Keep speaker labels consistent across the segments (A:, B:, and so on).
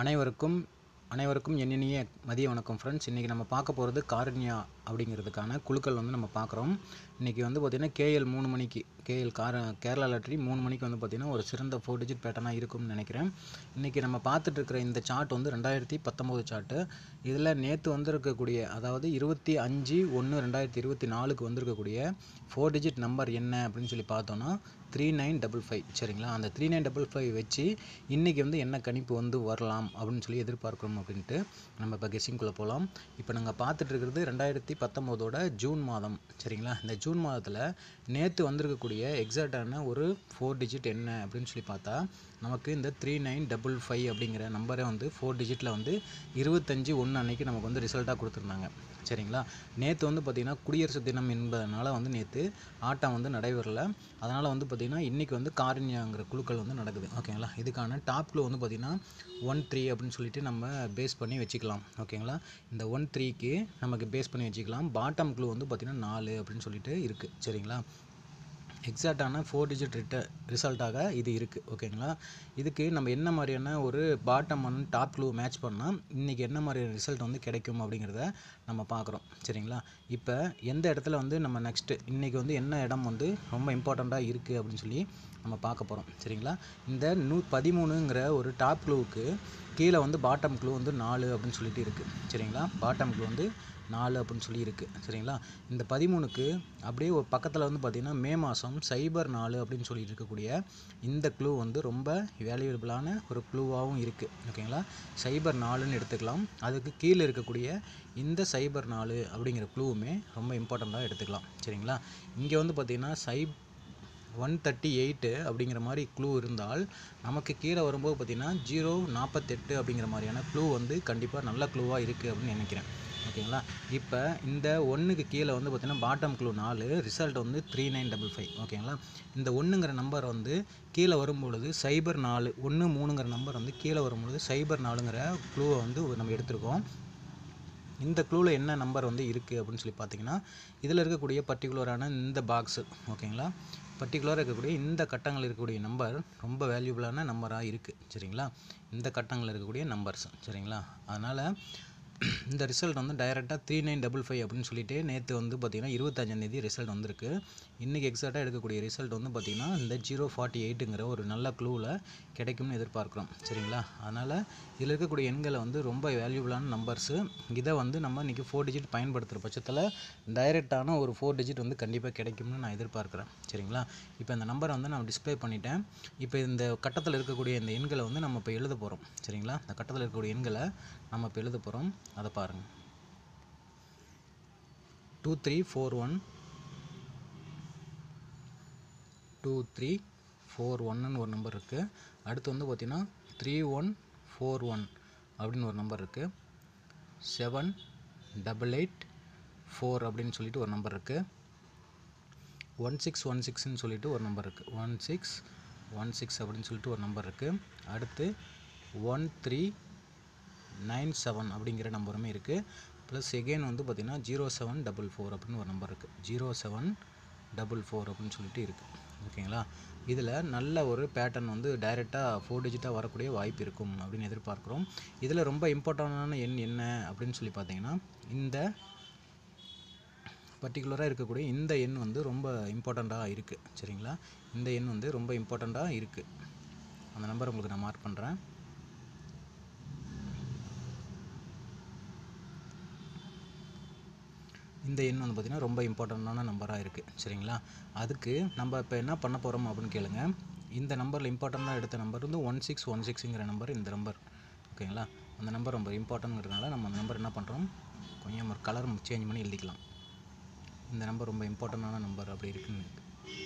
A: அனைவருக்கும் அனைவருக்கும் என் இனிய மதிய வணக்கம் ஃப்ரெண்ட்ஸ். இன்றைக்கி நம்ம பார்க்க போகிறது காரண்யா அப்படிங்கிறதுக்கான குழுக்கள் வந்து நம்ம பார்க்குறோம். இன்றைக்கி வந்து பார்த்திங்கன்னா KL 3 மணிக்கு கேரளா லாட்ரி 3 மணிக்கு வந்து பார்த்திங்கன்னா ஒரு சிறந்த 4 டிஜிட் பேட்டர்னாக இருக்கும்னு நினைக்கிறேன். இன்றைக்கி நம்ம பார்த்துட்டு இருக்கிற இந்த சார்ட் வந்து 2019 சார்ட்டு. இதில் நேற்று வந்திருக்கக்கூடிய, அதாவது 25/1/2024 வந்திருக்கக்கூடிய 4 டிஜிட் நம்பர் என்ன அப்படின்னு சொல்லி பார்த்தோன்னா 3955. சரிங்களா, அந்த 3955 வச்சு இன்றைக்கி வந்து என்ன கணிப்பு வந்து வரலாம் அப்படின்னு சொல்லி எதிர்பார்க்குறோம் அப்படின்ட்டு நம்ம இப்போ கெஸ்ஸிங்குள்ளே போகலாம். இப்போ நாங்கள் பார்த்துட்டு இருக்கிறது 2019 ஜூன் மாதம். சரிங்களா, இந்த ஜூன் மாதத்தில் நேற்று வந்திருக்கக்கூடிய எக்ஸாக்டான ஒரு 4 டிஜிட் என்ன அப்படின்னு சொல்லி பார்த்தா நமக்கு இந்த 3955 அப்படிங்கிற நம்பரை வந்து 4 டிஜிட்டில் வந்து 25/1 அன்னைக்கு நமக்கு வந்து ரிசல்ட்டாக கொடுத்துருந்தாங்க. சரிங்களா, நேற்று வந்து பார்த்திங்கன்னா குடியரசு தினம் என்பதனால வந்து நேற்று ஆட்டம் வந்து நடைபெறல. அதனால் வந்து பார்த்திங்கன்னா இன்றைக்கி வந்து காரண்யாங்கிற குழுக்கள் வந்து நடக்குது. ஓகேங்களா, இதுக்கான டாப் க்ளூ வந்து பார்த்திங்கன்னா 13 அப்படின்னு சொல்லிட்டு நம்ம பேஸ் பண்ணி வச்சுக்கலாம். ஓகேங்களா, இந்த 13க்கு நமக்கு பேஸ் பண்ணி வச்சுக்கலாம். பாட்டம் க்ளூ வந்து பார்த்திங்கன்னா 4 அப்படின்னு சொல்லிட்டு இருக்குது. சரிங்களா, எக்ஸாக்டான 4 டிஜிட் ரிசல்ட்டாக இது இருக்குது. ஓகேங்களா, இதுக்கு நம்ம என்ன மாதிரியான ஒரு பாட்டம் அண்ட் டாப் க்ளூ மேட்ச் பண்ணால் இன்றைக்கி என்ன மாதிரியான ரிசல்ட் வந்து கிடைக்கும் அப்படிங்கிறத நம்ம பார்க்குறோம். சரிங்களா, இப்போ எந்த இடத்துல வந்து நம்ம நெக்ஸ்ட்டு இன்றைக்கி வந்து என்ன இடம் வந்து ரொம்ப இம்பார்ட்டண்ட்டாக இருக்குது அப்படின்னு சொல்லி நம்ம பார்க்க போகிறோம். சரிங்களா, இந்த 13ங்கிற ஒரு டாப் க்ளூவுக்கு கீழே வந்து பாட்டம் க்ளூ வந்து 4 அப்படின்னு சொல்லிட்டு இருக்குது. சரிங்களா, பாட்டம் க்ளூ வந்து 4 அப்படின்னு சொல்லி இருக்குது. சரிங்களா, இந்த 13க்கு அப்படியே ஒரு பக்கத்தில் வந்து பார்த்திங்கன்னா மே மாதம் சைபர் 4 அப்படின்னு சொல்லி இருக்கக்கூடிய இந்த க்ளூ வந்து ரொம்ப வேல்யூபிளான ஒரு க்ளூவாகவும் இருக்குது. ஓகேங்களா, சைபர் 4ன்னு எடுத்துக்கலாம். அதுக்கு கீழே இருக்கக்கூடிய இந்த சைபர் 4 அப்படிங்கிற க்ளூவுமே ரொம்ப இம்பார்ட்டண்ட்டாக எடுத்துக்கலாம். சரிங்களா, இங்கே வந்து பார்த்திங்கன்னா 138 அப்படிங்கிற மாதிரி க்ளூ இருந்தால் நமக்கு கீழே வரும்போது பார்த்திங்கன்னா 048 அப்படிங்கிற மாதிரியான க்ளூ வந்து கண்டிப்பாக நல்ல க்ளூவாக இருக்குது அப்படின்னு நினைக்கிறேன். ஓகேங்களா, இப்போ இந்த 1க்கு கீழே வந்து பார்த்திங்கன்னா பாட்டம் க்ளூ 4, ரிசல்ட் வந்து 3955. ஓகேங்களா, இந்த 1ங்கிற நம்பர் வந்து கீழே வரும்பொழுது சைபர் 4 13ங்கிற நம்பர் வந்து கீழே வரும்பொழுது சைபர் 4ங்கிற க்ளூவை வந்து நம்ம எடுத்திருக்கோம். இந்த க்ளூவில் என்ன நம்பர் வந்து இருக்குது அப்படின்னு சொல்லி பார்த்தீங்கன்னா இதில் இருக்கக்கூடிய பர்டிகுலரான இந்த பாக்ஸு. ஓகேங்களா, பர்டிகுலராக இருக்கக்கூடிய இந்த கட்டங்கள் இருக்கக்கூடிய நம்பர் ரொம்ப வேல்யூபிளான நம்பராக இருக்குது. சரிங்களா, இந்த கட்டங்கள் இருக்கக்கூடிய நம்பர்ஸ். சரிங்களா, அதனால் இந்த ரிசல்ட் வந்து டைரெக்டாக 3955 அப்படின்னு சொல்லிட்டு நேற்று வந்து பார்த்திங்கன்னா 25ஆம் தேதி ரிசல்ட் வந்திருக்கு. இன்றைக்கி எக்ஸாக்டாக எடுக்கக்கூடிய ரிசல்ட் வந்து பார்த்திங்கன்னா இந்த 048ங்கிற ஒரு நல்ல க்ளூவில் கிடைக்கும்னு எதிர்பார்க்குறோம். சரிங்களா, அதனால் இதில் இருக்கக்கூடிய எண்களை வந்து ரொம்ப வேல்யூபிளான நம்பர்ஸு. இதை வந்து நம்ம இன்றைக்கி 4 டிஜிட் பயன்படுத்துகிற பட்சத்தில் டைரெக்டான ஒரு 4 டிஜிட் வந்து கண்டிப்பாக கிடைக்கும்னு நான் எதிர்பார்க்குறேன். சரிங்களா, இப்போ இந்த நம்பரை வந்து நான் டிஸ்பிளே பண்ணிட்டேன். இப்போ இந்த கட்டத்தில் இருக்கக்கூடிய இந்த எண்களை வந்து நம்ம இப்போ எழுத போகிறோம். சரிங்களா, இந்த கட்டத்தில் இருக்கக்கூடிய எண்களை நம்ம இப்போ எழுத போகிறோம். அதை பாருங்கள். 2341 2341ன்னு ஒரு நம்பர் இருக்குது. அடுத்து வந்து பார்த்திங்கன்னா 3141 அப்படின்னு ஒரு நம்பர் இருக்குது. 7884 அப்படின்னு சொல்லிட்டு ஒரு நம்பர் இருக்குது. 1616ன்னு சொல்லிட்டு ஒரு நம்பர் இருக்குது. 1616 அப்படின்னு சொல்லிட்டு ஒரு நம்பர் இருக்குது. அடுத்து 1397 அப்படிங்கிற நம்பருமே இருக்குது. ப்ளஸ் எகெயின் வந்து பார்த்திங்கன்னா 0744 அப்படின்னு ஒரு நம்பர் இருக்குது. 0744 அப்படின்னு சொல்லிட்டு இருக்குது. ஓகேங்களா, இதில் நல்ல ஒரு பேட்டர்ன் வந்து டைரெக்டாக 4 டிஜிட்டாக வரக்கூடிய வாய்ப்பு இருக்கும் அப்படின்னு எதிர்பார்க்குறோம். இதில் ரொம்ப இம்பார்ட்டண்டான எண் என்ன அப்படின்னு சொல்லி பார்த்தீங்கன்னா இந்த பர்டிகுலராக இருக்கக்கூடிய இந்த எண் வந்து ரொம்ப இம்பார்ட்டண்ட்டாக இருக்குது. சரிங்களா, இந்த எண் வந்து ரொம்ப இம்பார்ட்டண்ட்டாக இருக்குது. அந்த நம்பர் உங்களுக்கு நான் மார்க் பண்ணுறேன். இந்த எண் வந்து பார்த்திங்கன்னா ரொம்ப இம்பார்ட்டண்ட்டான நம்பராக இருக்குது. சரிங்களா, அதுக்கு நம்ம இப்போ என்ன பண்ண போகிறோம் அப்படின்னு கேளுங்க. இந்த நம்பரில் இம்பார்ட்டண்ட்டாக எடுத்த நம்பர் வந்து 1616ங்கிற நம்பர். இந்த நம்பர் ஓகேங்களா, அந்த நம்பர் ரொம்ப இம்பார்ட்டன்ட்ங்கிறதுனால நம்ம அந்த நம்பர் என்ன பண்ணுறோம், கொஞ்சம் ஒரு கலர் சேஞ்ச் பண்ணி எழுதிக்கலாம். இந்த நம்பர் ரொம்ப இம்பார்ட்டண்டான நம்பர் அப்படி இருக்குன்னு.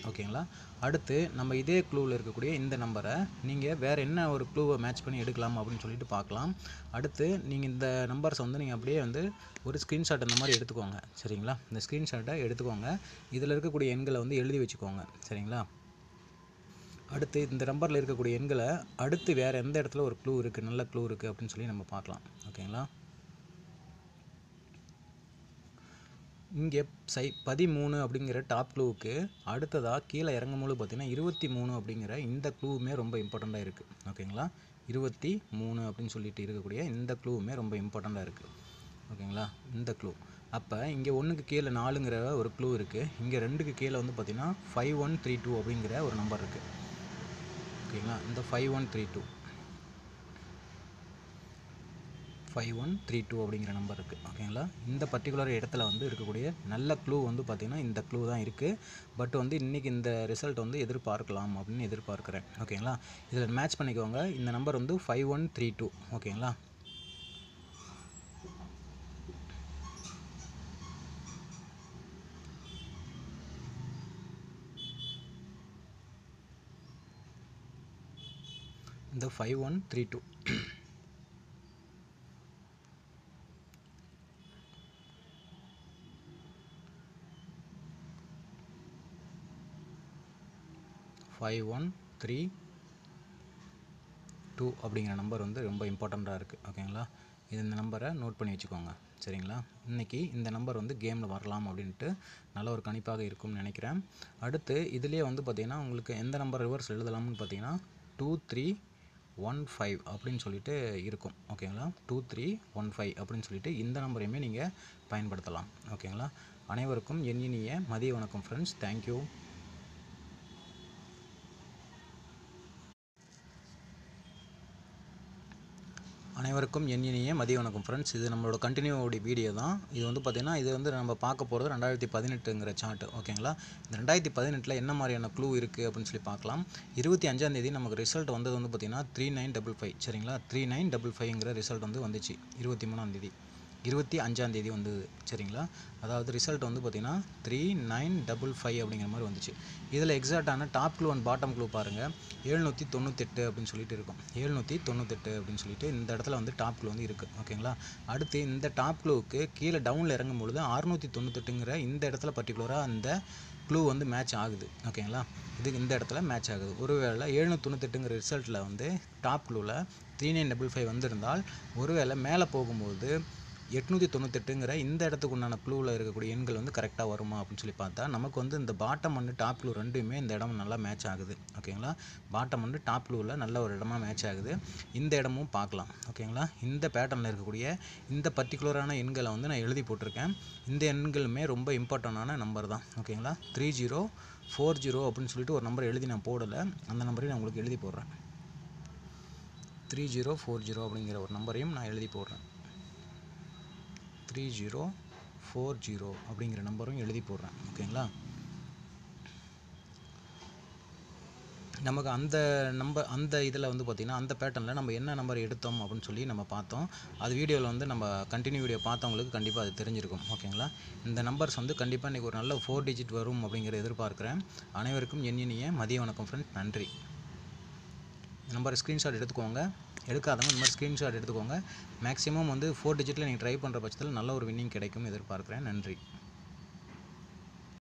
A: ஓகேங்களா, அடுத்து நம்ம இதே க்ளூவில் இருக்கக்கூடிய இந்த நம்பரை நீங்கள் வேறு என்ன ஒரு க்ளூவை மேட்ச் பண்ணி எடுக்கலாம் அப்படின்னு சொல்லிட்டு பார்க்கலாம். அடுத்து நீங்கள் இந்த நம்பர்ஸை வந்து நீங்கள் அப்படியே வந்து ஒரு ஸ்க்ரீன்ஷாட் இந்த மாதிரி எடுத்துக்கோங்க. சரிங்களா, இந்த ஸ்க்ரீன்ஷாட்டை எடுத்துக்கோங்க. இதில் இருக்கக்கூடிய எண்களை வந்து எழுதி வச்சுக்கோங்க. சரிங்களா, அடுத்து இந்த நம்பரில் இருக்கக்கூடிய எண்களை அடுத்து வேறு எந்த இடத்துல ஒரு க்ளூ இருக்குது, நல்ல க்ளூ இருக்குது அப்படின்னு சொல்லி நம்ம பார்க்கலாம். ஓகேங்களா, இங்கே 13 அப்படிங்கிற டாப் க்ளூவுக்கு அடுத்ததாக கீழே இறங்கும்போது பார்த்திங்கன்னா 23 அப்படிங்கிற இந்த க்ளூவுமே ரொம்ப இம்பார்ட்டண்ட்டாக இருக்குது. ஓகேங்களா, 23 அப்படின்னு சொல்லிட்டு இருக்கக்கூடிய இந்த க்ளூவுமே ரொம்ப இம்பார்ட்டண்ட்டாக இருக்குது. ஓகேங்களா, இந்த க்ளூ. அப்போ இங்கே 1க்கு கீழே 4ங்கிற ஒரு க்ளூ இருக்குது. இங்கே 2க்கு கீழே வந்து பார்த்திங்கன்னா 5132 அப்படிங்கிற ஒரு நம்பர் இருக்குது. ஓகேங்களா, இந்த 5132 அப்படிங்கிற நம்பர் இருக்குது. ஓகேங்களா, இந்த பர்டிகுலர் இடத்துல வந்து இருக்கக்கூடிய நல்ல க்ளூ வந்து பார்த்திங்கன்னா இந்த க்ளூ தான் இருக்குது. பட் வந்து இன்றைக்கி இந்த ரிசல்ட் வந்து எதிர்பார்க்கலாம் அப்படின்னு எதிர்பார்க்குறேன். ஓகேங்களா, இதில் மேட்ச் பண்ணிக்கோங்க. இந்த நம்பர் வந்து 5132. ஓகேங்களா, இந்த 5132 5132 அப்படிங்கிற நம்பர் வந்து ரொம்ப இம்பார்ட்டண்ட்டாக இருக்குது. ஓகேங்களா, இந்த நம்பரை நோட் பண்ணி வச்சுக்கோங்க. சரிங்களா, இன்றைக்கி இந்த நம்பர் வந்து கேமில் வரலாம் அப்படின்ட்டு நல்ல ஒரு கணிப்பாக இருக்கும்னு நினைக்கிறேன். அடுத்து இதுலேயே வந்து பார்த்திங்கன்னா உங்களுக்கு எந்த நம்பர் ரிவர்ஸ் எழுதலாம்னு பார்த்தீங்கன்னா 2315 அப்படின்னு சொல்லிட்டு இருக்கும். ஓகேங்களா, 2315 அப்படின்னு சொல்லிட்டு இந்த நம்பரையுமே நீங்கள் பயன்படுத்தலாம். ஓகேங்களா, அனைவருக்கும் என் இனிய மதிய வணக்கம் ஃப்ரெண்ட்ஸ். தேங்க்யூ. அனைவருக்கும் என் இனிய மதிய வணக்கம் ஃப்ரெண்ட்ஸ். இது நம்மளோட கண்டினியூவோடைய வீடியோ தான். இது வந்து பார்த்திங்கன்னா இது வந்து நம்ம பார்க்க போகிறது 2018ங்கிற சார்ட். ஓகேங்களா, இந்த 2018 என்ன மாதிரியான க்ளூ இருக்குது அப்படின்னு சொல்லி பார்க்கலாம். 25ஆம் தேதி நமக்கு ரிசல்ட் வந்தது வந்து பார்த்திங்கன்னா 3955. சரிங்களா, 3955ங்கிற ரிசல்ட் வந்து வந்துச்சு 23ஆம் தேதி. 25ஆம் தேதி வந்தது. சரிங்களா, அதாவது ரிசல்ட் வந்து பார்த்திங்கன்னா 3955 அப்படிங்கிற மாதிரி வந்துச்சு. இதில் எக்ஸாக்டான top glue and bottom glue பாருங்கள். 798 அப்படின்னு சொல்லிட்டு இருக்கும். 798 அப்படின்னு சொல்லிட்டு இந்த இடத்துல வந்து டாப் க்ளூ வந்து இருக்குது. ஓகேங்களா, அடுத்து இந்த டாப் க்ளூவுக்கு கீழே டவுனில் இறங்கும் பொழுது 698ங்கிற இந்த இடத்துல பர்டிகுலராக அந்த க்ளூ வந்து மேட்ச் ஆகுது. ஓகேங்களா, இதுக்கு இந்த இடத்துல மேட்ச் ஆகுது. ஒருவேளை 798ங்கிற ரிசல்ட்டில் வந்து டாப் க்ளூவில் 3955 வந்திருந்தால் ஒருவேளை மேலே போகும்போது 898ங்கிற இந்த இடத்துக்கு உண்டான க்ளூவில் இருக்கக்கூடிய எண்கள் வந்து கரெக்டாக வருமா அப்படின்னு சொல்லி பார்த்தா நமக்கு வந்து இந்த பாட்டம் அண்டு டாப் க்ளூ ரெண்டுமே இந்த இடம் நல்லா மேட்ச் ஆகுது. ஓகேங்களா, பாட்டம் அண்டு டாப் க்ளூவில் நல்ல ஒரு இடமா மேட்ச் ஆகுது. இந்த இடமும் பார்க்கலாம். ஓகேங்களா, இந்த பேட்டர்னில் இருக்கக்கூடிய இந்த பர்டிகுலரான எண்களை வந்து நான் எழுதி போட்டிருக்கேன். இந்த எண்களுமே ரொம்ப இம்பார்ட்டண்டான நம்பர் தான். ஓகேங்களா, 3040 அப்படின்னு சொல்லிட்டு ஒரு நம்பர் எழுதி நான் போடலை. அந்த நம்பரையும் நான் உங்களுக்கு எழுதி போடுறேன். 3040 அப்படிங்கிற ஒரு நம்பரையும் நான் எழுதி போடுறேன். 3040 அப்படிங்கிற நம்பரும் எழுதி போடுறேன். ஓகேங்களா, நமக்கு அந்த இதில் வந்து பார்த்திங்கன்னா அந்த பேட்டர்னில் நம்ம என்ன நம்பர் எடுத்தோம் அப்படின்னு சொல்லி நம்ம பார்த்தோம். அது வீடியோவில் வந்து நம்ம கண்டினியூ வீடியோ பார்த்தவங்களுக்கு கண்டிப்பாக அது தெரிஞ்சிருக்கும். ஓகேங்களா, இந்த நம்பர்ஸ் வந்து கண்டிப்பாக இன்றைக்கி ஒரு நல்ல 4 டிஜிட் வரும் அப்படிங்கிற எதிர்பார்க்குறேன். அனைவருக்கும் என் இனிய மதிய வணக்கம் ஃப்ரெண்ட்ஸ். நன்றி. நம்பர் ஸ்க்ரீன்ஷாட் எடுத்துக்கோங்க. எடுக்காதவங்க இந்த மாதிரி ஸ்க்ரீன்ஷாட் எடுத்துக்கோங்க. மேக்ஸிமம் வந்து 4 டிஜிட்டில் நீங்கள் ட்ரை பண்ணுற பட்சத்தில் நல்ல ஒரு வின்னிங் கிடைக்கும் எதிர்பார்க்குறேன். நன்றி.